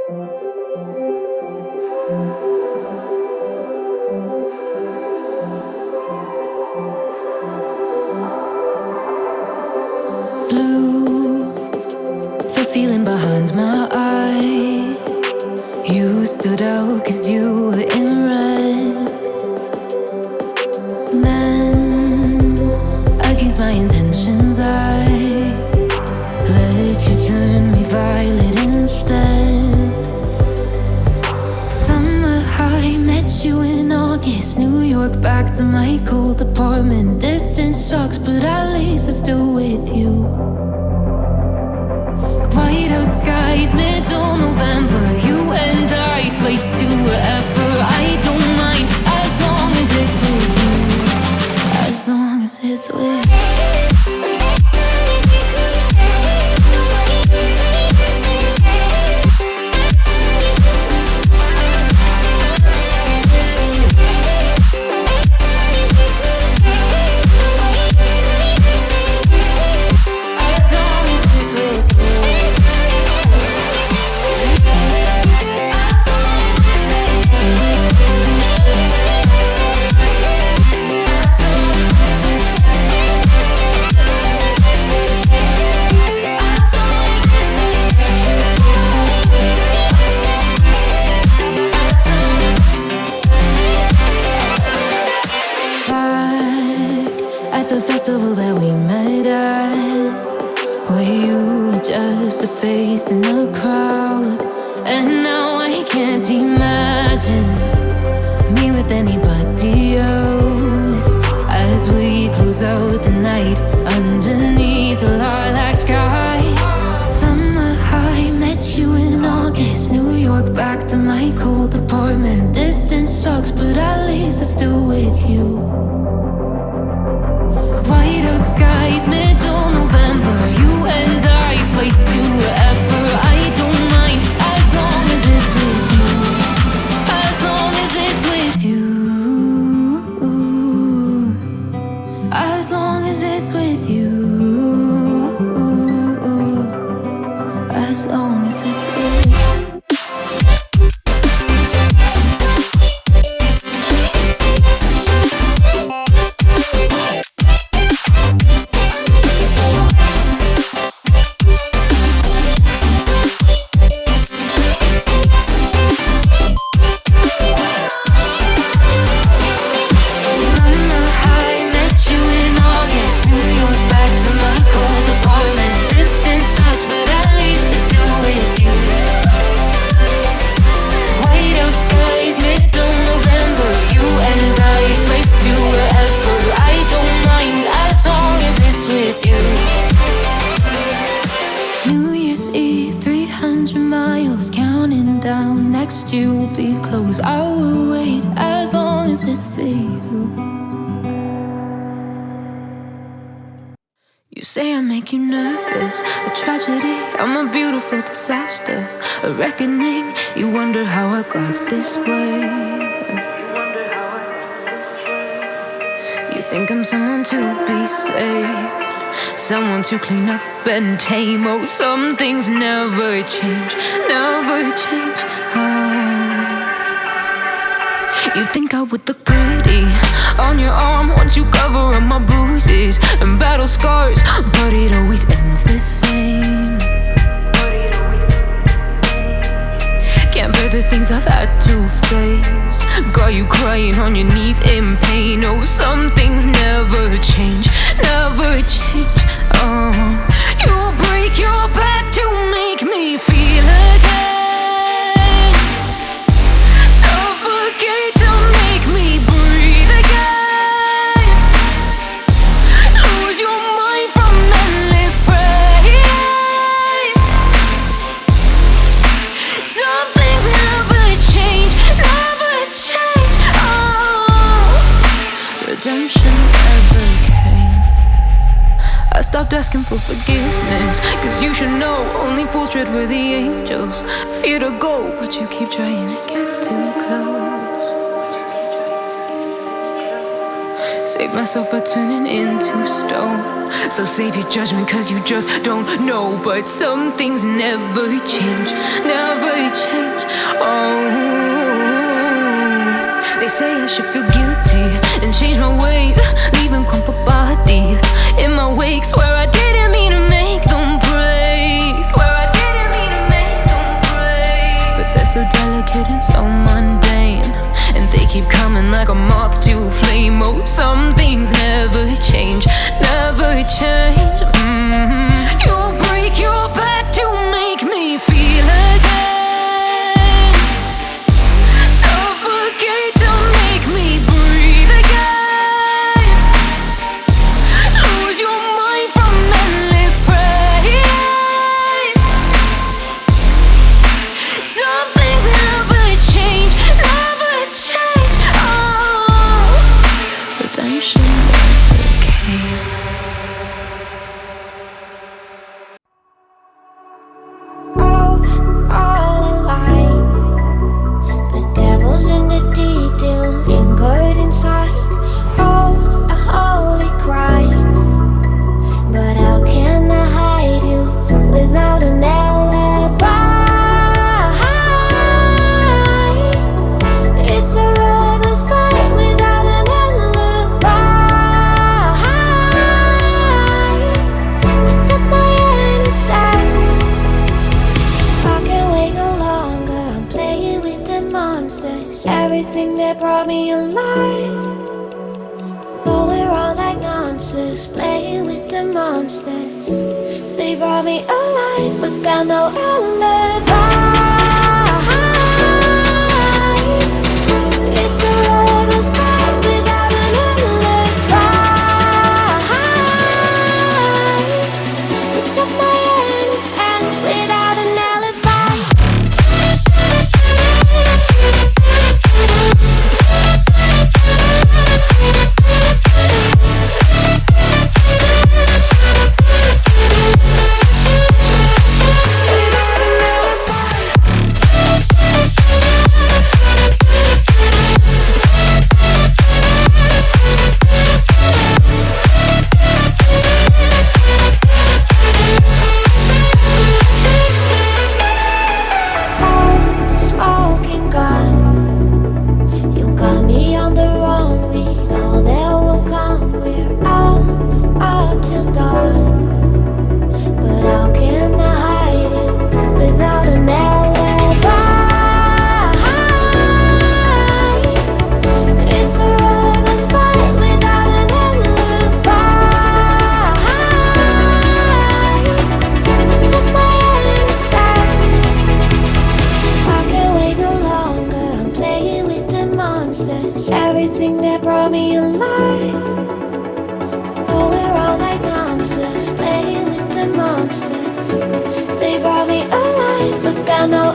Blue, the feeling behind my eyes. You stood out 'cause you were in red. Then, against my intentions, I let you turn me violet instead. Summer high, met you in August. New York, back to my cold apartment. Distance sucks, but at least I'm still with you. White out skies, middle November. You and I, flights to wherever. I don't mind, as long as it's with you. As long as it's with you. The festival that we met at, where you were just a face in a crowd. And now I can't imagine me with anybody else. As we close out the night underneath the lilac sky. Summer high, met you in August. New York, back to my cold apartment. Distance sucks, but at least I'm still with you. White out skies, middle November. You and I, flights to wherever. I don't mind, as long as it's with you. As long as it's with you. As long as it's with you. As long as it's with you. You will be close. I will wait as long as it's for you. You say I make you nervous, a tragedy. I'm a beautiful disaster, a reckoning. You wonder how I got this way. You think I'm someone to be saved, someone to clean up and tame. Oh, some things never change, never change. You think I would look pretty on your arm once you cover up my bruises and battle scars, but it always ends the same. Can't bear the things I've had to face. Got you crying on your knees in pain. Oh, some things never change, never change. You break your back to make me feel again. Suffocate to make me breathe again. Lose your mind from endless pain. Some things never change, never change. Redemption never came. I stopped asking for forgiveness, 'cause you should know only fools tread where the angels fear to go, but you keep trying to get too close. Save myself by turning into stone. So save your judgment, cause you just don't know. But some things never change, never change. Oh, they say I should feel guilty and change my ways, leaving crumpled bodies in my wake. Swear I didn't mean to make them break. Swear I didn't mean to make them break. But they're so delicate and so mundane, and they keep coming like a moth to a flame. Oh, some things never change, never change. You break your back to make me feel again, suffocate to make me breathe again, lose your mind from endless pain. Some things never change, never change. Oh, redemption never came. All alive, the devil's in the detail, lingered inside. Oh, a holy crime, but how can I hide you without an alibi? It's a rebel's fight without an alibi. You took my innocence. I can't wait no longer. I'm playing with the monsters. Everything that brought me alive, going wrong like nonsense. Playing with the monsters. They brought me alive, but got no alibi. It's a rebel's fight without an alibi. You took my innocence without an alibi. Smoking gun, you got me on the run. We know that will come. We're out up till dawn, but how can I hide you without an alibi? It's a rebel's fight without an alibi. Took my innocence. I can't wait no longer. I'm playing with the monsters. Everything that brought me alive, going wrong like nonsense. Playing with the monsters. They brought me alive, but got no